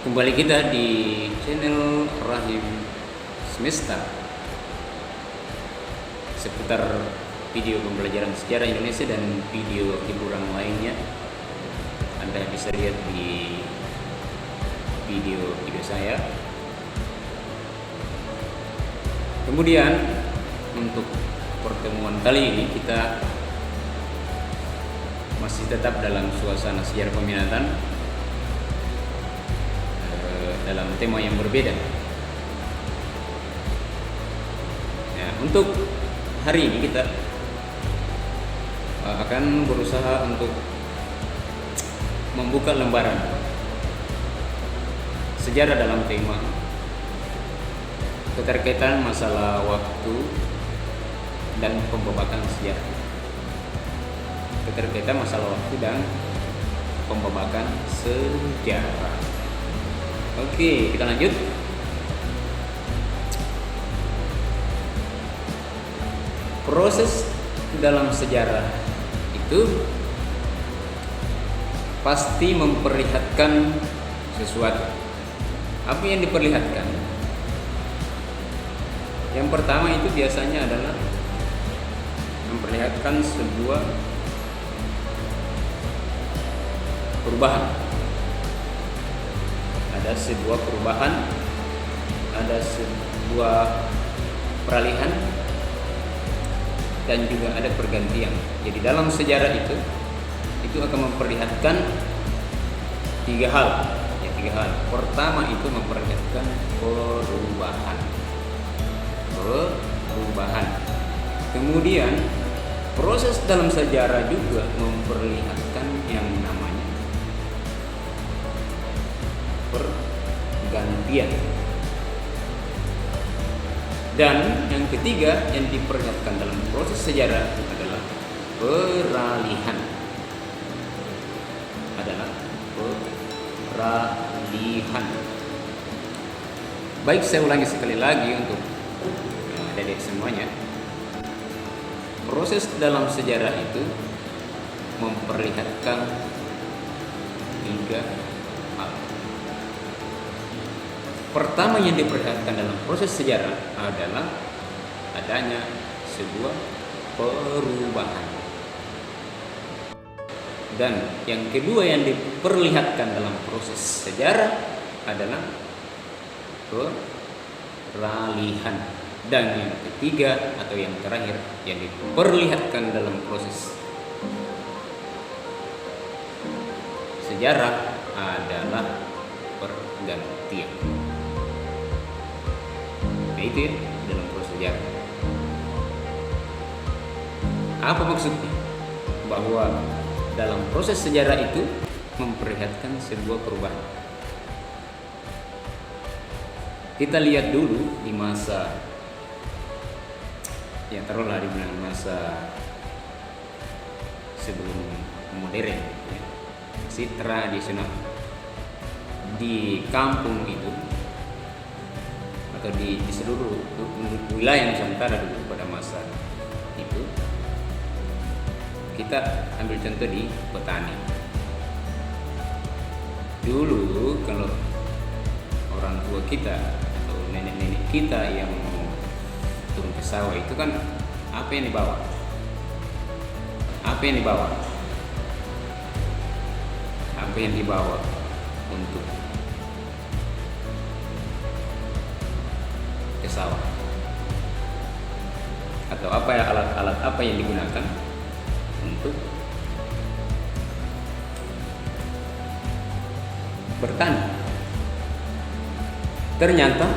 Kembali kita di channel Rahim Semesta seputar video pembelajaran sejarah Indonesia dan video hiburan lainnya. Anda bisa lihat di video saya. Kemudian untuk pertemuan kali ini kita masih tetap dalam suasana sejarah peminatan dalam tema yang berbeda. Ya, untuk hari ini kita akan berusaha untuk membuka lembaran sejarah dalam tema keterkaitan masalah waktu dan pembabakan sejarah. Keterkaitan masalah waktu dan pembabakan sejarah. Oke, kita lanjut. Proses dalam sejarah itu pasti memperlihatkan sesuatu. Apa yang diperlihatkan? Yang pertama itu biasanya adalah memperlihatkan sebuah perubahan. Ada sebuah perubahan, ada sebuah peralihan, dan juga ada pergantian. Jadi dalam sejarah itu akan memperlihatkan tiga hal. Pertama itu memperlihatkan perubahan. Kemudian proses dalam sejarah juga memperlihatkan yang namanya pergantian. Dan yang ketiga yang diperlihatkan dalam proses sejarah adalah peralihan. Baik, saya ulangi sekali lagi untuk adik-adik semuanya. Proses dalam sejarah itu memperlihatkan tiga hal. Pertama yang diperlihatkan dalam proses sejarah adalah adanya sebuah perubahan. Dan yang kedua yang diperlihatkan dalam proses sejarah adalah peralihan. Dan yang ketiga atau yang terakhir yang diperlihatkan dalam proses sejarah adalah pergantian. Nah, itu ya dalam proses sejarah. Apa maksudnya? Bahwa dalam proses sejarah itu memperlihatkan sebuah perubahan. Kita lihat dulu di masa yang taruhlah dibilang masa sebelum modern, ya, masih tradisional. Di kampung itu atau di seluruh wilayah Nusantara dulu pada masa itu, kita ambil contoh di petani. Dulu kalau orang tua kita atau nenek-nenek kita yang mau turun ke sawah itu kan apa yang dibawa? Apa yang dibawa untuk ke sawah? Atau apa ya, alat-alat apa yang digunakan untuk bertani? Ternyata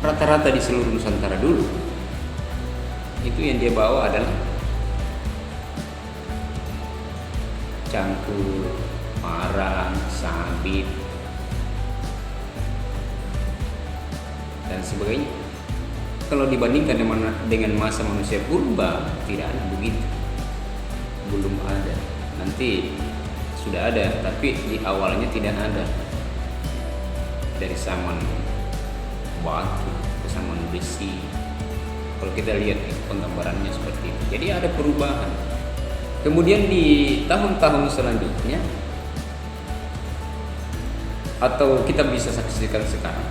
rata-rata di seluruh Nusantara dulu itu yang dia bawa adalah cangkul, parang, sabit, dan sebagainya. Kalau dibandingkan dengan masa manusia purba, tidak ada begitu. Belum ada. Nanti sudah ada, tapi di awalnya tidak ada. Dari zaman batu ke zaman besi. Kalau kita lihat penggambarannya seperti itu. Jadi ada perubahan. Kemudian di tahun-tahun selanjutnya Atau kita bisa saksikan sekarang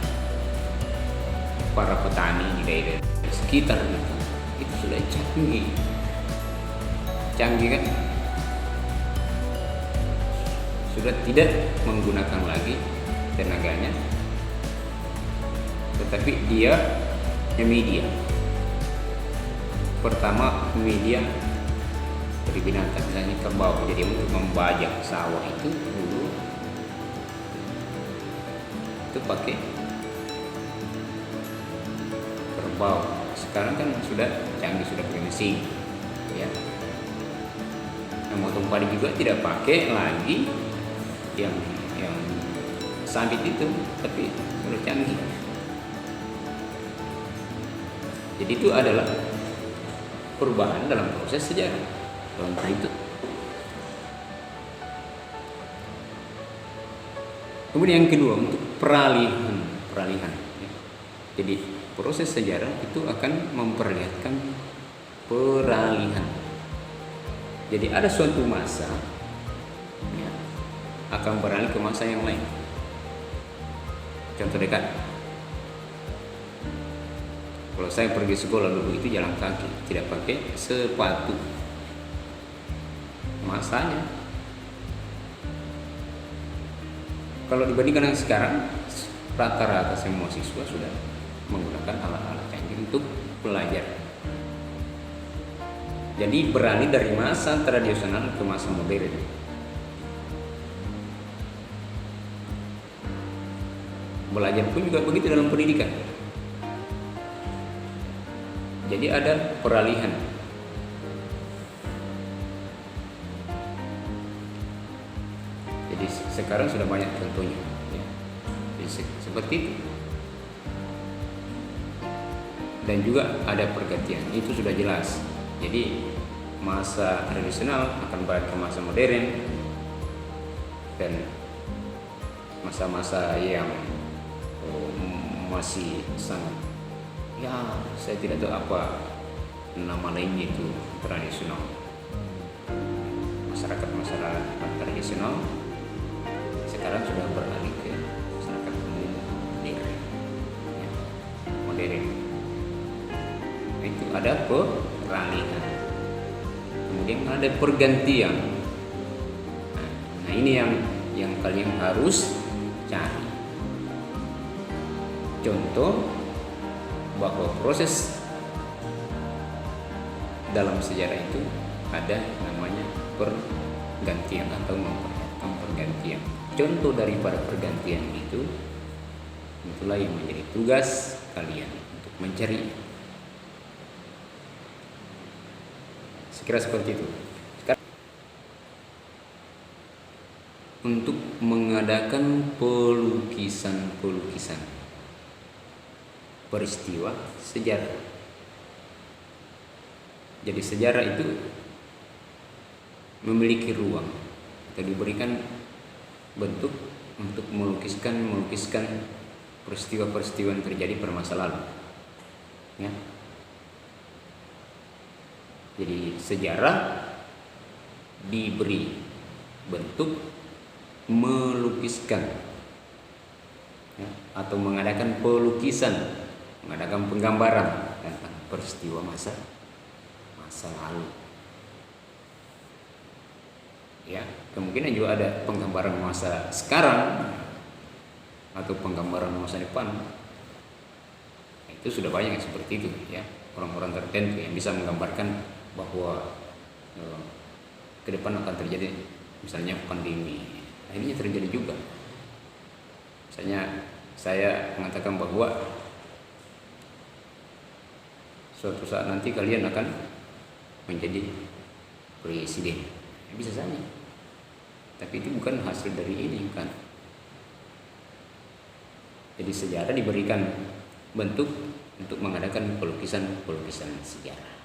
para petani di daerah sekitar itu sudah canggih kan, sudah tidak menggunakan lagi tenaganya, tetapi dia media. Pertama media dari binatang, misalnya kerbau. Jadi untuk membajak sawah itu dulu itu pakai kerbau. Sekarang kan sudah canggih, sudah pakai mesin ya. Memotong padi juga tidak pakai lagi yang sabit itu, tapi sudah canggih. Jadi itu adalah perubahan dalam proses sejarah untuk itu. Kemudian yang kedua, untuk peralihan. Jadi proses sejarah itu akan memperlihatkan peralihan. Jadi ada suatu masa ya, akan beralih ke masa yang lain. Contoh dekat, kalau saya pergi sekolah dulu itu jalan kaki, tidak pakai sepatu. Masanya, kalau dibandingkan dengan sekarang, rata-rata semua siswa sudah menggunakan alat-alat canggih untuk belajar. Jadi beralih dari masa tradisional ke masa modern. Belajar pun juga begitu dalam pendidikan. Jadi ada peralihan. Jadi sekarang sudah banyak contohnya ya. Jadi, seperti itu. Dan juga ada pergantian, itu sudah jelas. Jadi masa tradisional akan beralih ke masa modern, dan masa-masa yang masih sangat, ya saya tidak tahu apa nama lainnya, itu tradisional. Masyarakat tradisional sekarang sudah beralih ke masyarakat modern ya, modern. Itu ada peralihan. Kemudian ada pergantian. Nah ini yang kalian harus cari. Contoh bahwa proses dalam sejarah itu ada namanya pergantian atau memperlihatkan pergantian. Contoh daripada pergantian itu, itulah yang menjadi tugas kalian untuk mencari. Sekira seperti itu. Sekarang, untuk mengadakan pelukisan peristiwa sejarah. Jadi sejarah itu memiliki ruang atau diberikan bentuk untuk melukiskan peristiwa-peristiwa yang terjadi pada masa lalu. Ya. Jadi sejarah diberi bentuk melukiskan ya, atau mengadakan pelukisan, mengadakan penggambaran tentang peristiwa masa lalu. Ya, kemungkinan juga ada penggambaran masa sekarang atau penggambaran masa depan. Itu sudah banyak yang seperti itu ya, orang-orang tertentu yang bisa menggambarkan bahwa ke depan akan terjadi misalnya pandemi. Akhirnya terjadi juga. Misalnya saya mengatakan bahwa suatu saat nanti kalian akan menjadi presiden. Bisa saja. Tapi itu bukan hasil dari ini kan. Jadi sejarah diberikan bentuk untuk mengadakan pelukisan sejarah.